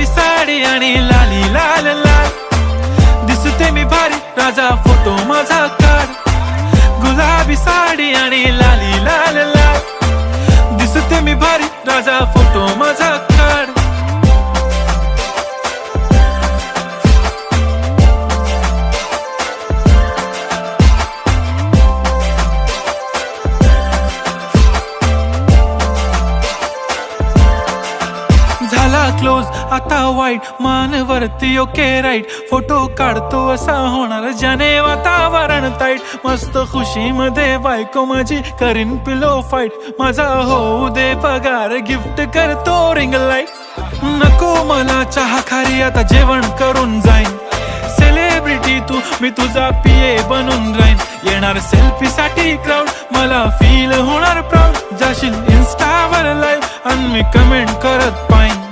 गुलाबी साडी आणि लाली लाल लाल, दिसते मी भारी राजा फोटो माझा काढ. गुलाबी साडी आणि लाली लाल लाल, दिसते मी भारी राजा फोटो माझा काढ. झाला क्लोज आता वाईट, मानवरती ओके राईट, फोटो काढतो असा होणार ज्याने वातावरण ताईट. मस्त खुशी मध्ये बायको माझी करीन पिलो फाईट, माझा होऊ दे पगार गिफ्ट करतो रिंग लाईट. नको मला चहा खारी आता जेवण करून जाईन, सेलिब्रिटी तू मी तुझा पिये बनून राहीन. येणार सेल्फी साठी क्राऊड, मला फील होणार प्राऊड. जाशील इन्स्टावर लाईव्ह आणि मी कमेंट करत पाईन.